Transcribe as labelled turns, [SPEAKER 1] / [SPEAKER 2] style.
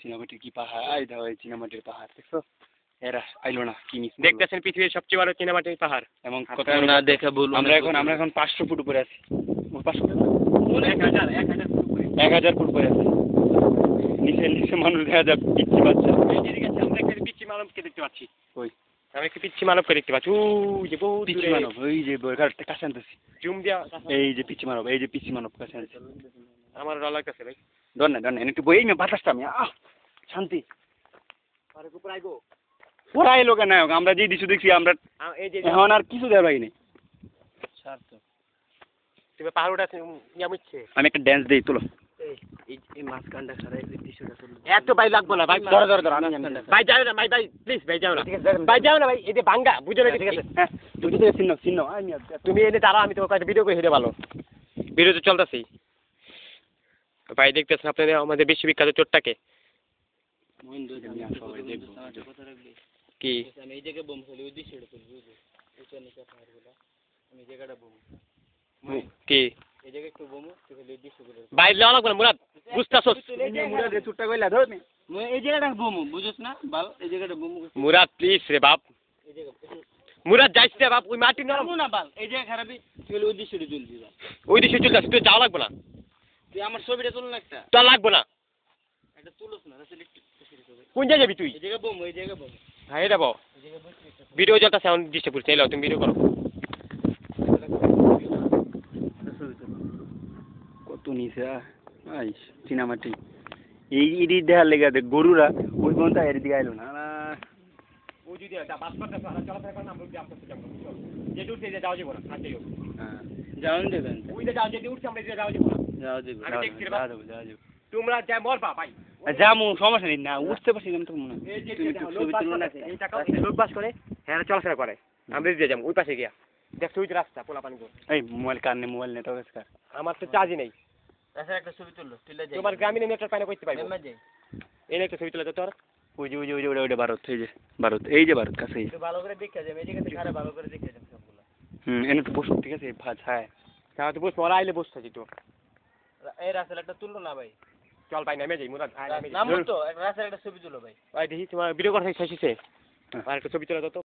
[SPEAKER 1] চীনামাটির কি পাহাড়, এই দেখো এই চীনামাটির পাহাড় দেখছো, এরা আইলো না কি মিস
[SPEAKER 2] দেখতেছেন পৃথিবীর সবচেয়ে বড় চীনামাটির পাহাড়।
[SPEAKER 1] এবং কথা না দেখে বলুন, আমরা এখন 500 ফুট উপরে আছি। 500 1000 ফুট উপরে আছে। নিচে মানুষ দেখা যায় পিচ্ছি বাচ্চা।
[SPEAKER 2] আমরা একটা পিচ্ছি মানবকে দেখতে পাচ্ছি।
[SPEAKER 1] কই?
[SPEAKER 2] আমি একটা পিচ্ছি মানবকে দেখতে পাচ্ছি। ওই যে বহুত
[SPEAKER 1] পিচ্ছি মানব, ওই যে কাছে আনতেছি।
[SPEAKER 2] জুম দিয়া
[SPEAKER 1] এই যে পিচ্ছি মানব কাছে আনতেছি।
[SPEAKER 2] আমার ডর লাগতেছে ভাই।
[SPEAKER 1] ডর না একটু বই না বাতাসটা আমি শান্তি।
[SPEAKER 2] আরে উপরে আইবো।
[SPEAKER 1] ওরা এলো কেন? আমরা যে দৃশ্য দেখছি আমরা
[SPEAKER 2] এই যে
[SPEAKER 1] এখন আর কিছু দেওয়ার বাকি নেই।
[SPEAKER 2] তুমি পাহাড় উঠে মিচ্ছে।
[SPEAKER 1] আমি একটা ড্যান্স দেই, তুলো।
[SPEAKER 2] এই মাঝখানটা সারা এই দৃশ্যটা তুলো। এত ভাই লাগবো না ভাই। ধর আমি ভাই যাও না ভাই প্লিজ ভাই যাও না। ভাই যাও না ভাই, এই যে ভাঙ্গা বুঝো না। ঠিক আছে
[SPEAKER 1] হ্যাঁ তুমি তো চিনো
[SPEAKER 2] তুমি এনে দাঁড়াও, আমি তোমাকে একটা ভিডিও করে হেঁটে ভালো। ভিডিও তো চলতেছেই ভাই, দেখতেছেন আপনাদের আমাদের বিশ্ববিখ্যাত চোরটাকে কি
[SPEAKER 3] আমি এই জায়গায় বোম ফেলি, ওই দৃশ্যটা তুলবি, আমি জায়গাটা বোম
[SPEAKER 2] কি
[SPEAKER 3] এই জায়গায় একটু বোম ফেলি, ওই দৃশ্যগুলো
[SPEAKER 2] ভাই লেওয়া লাগবে না মুরাদ, বুঝতেছস?
[SPEAKER 1] মুরাদের চুটটা কইলা ধর নি।
[SPEAKER 3] এই জায়গাটা বোম বুঝছ না বাল, এই জায়গাটা বোম
[SPEAKER 2] মুরাদ প্লিজ রে বাপ,
[SPEAKER 3] এই জায়গা
[SPEAKER 2] মুরাদ যাইস রে বাপ, ওই মাটি নরম
[SPEAKER 3] না বাল, এই জায়গা খারাপই তুই ওই দৃশ্যটা তুলবি বাল।
[SPEAKER 2] ওই দিকে চলতেছ, তুই যাওয়া লাগবে না,
[SPEAKER 3] তুই আমার ছবিটা তুল না একটা,
[SPEAKER 2] তোর লাগবে না।
[SPEAKER 3] এটা তুলছ না রাসেল একটু
[SPEAKER 2] কোন জায়গায় যাবি তুই?
[SPEAKER 3] এই জায়গা বোম, এই জায়গা বোম,
[SPEAKER 2] ভাই এটা বল,
[SPEAKER 3] এই জায়গা বোম।
[SPEAKER 2] ভিডিও চলতেছে এখন ডিস্টার্ব করছে, এলো তুমি ভিডিও করো।
[SPEAKER 1] কত নিচে চীনামাটি এই ইডি দেখার লেগে গরুরা ওই পর্যন্ত এর দিকে আইলো না।
[SPEAKER 2] ও যদি বাস করতে চলাফেরা করে না, আমরা আপনার সাথে যেটা উঠছে যাওয়া যাবো না, আর যাইও
[SPEAKER 3] যাওন দেবেন,
[SPEAKER 2] ওই যে যাও, যেটা উঠছে আমরা যাওয়া যাবো না।
[SPEAKER 3] যাও দেবেন,
[SPEAKER 2] আমি দেখছি রে বাপ,
[SPEAKER 1] যাওয়া যাবে।
[SPEAKER 2] তোমরা যা মরবা ভাই।
[SPEAKER 1] যামু সমস্যা নেই, না উঠতে পারছি না তো মনে হয়।
[SPEAKER 2] এই যে লোক বাস করে, এই টাকা লোক বাস করে, হ্যাঁ চলাফেরা করে, আমরা দিয়ে যাবো ওই পাশে গিয়া। দেখছো ওই যে রাস্তা পোলা পানি।
[SPEAKER 1] এই মোবাইল কার নেই, মোবাইল নেই তো কার?
[SPEAKER 2] আমার তো চার্জই নেই।
[SPEAKER 3] রাসেল একটা ছবি তুললো, তুলে যাই
[SPEAKER 2] তোমার গ্রামীণ নেটওয়ার্ক পাইনা করতে পারবো।
[SPEAKER 3] মেম্বার যাই
[SPEAKER 2] এই একটা ছবি তুলে তো তোর।
[SPEAKER 1] ওই যে ভারত, এই যে ভারত কাছেই।
[SPEAKER 3] একটু ভালো করে দেখে যাবে, এই জায়গা থেকে খারাপ ভালো করে দেখে যাবে সবগুলো।
[SPEAKER 1] এনে একটু বসো, ঠিক আছে? ছায়
[SPEAKER 2] তাহলে তো বস, ওরা আইলে বসতে তো।
[SPEAKER 3] এই রাসেল একটা তুললো না ভাই,
[SPEAKER 2] চল ভাই নেমে যাই মুরাদ,
[SPEAKER 3] নাম তো রাসেল একটা ছবি তুলো ভাই।
[SPEAKER 2] ভাই দেখি তোমার ভিডিও কথা শেষ হয়েছে, আর একটা ছবি তুলে দাও তো।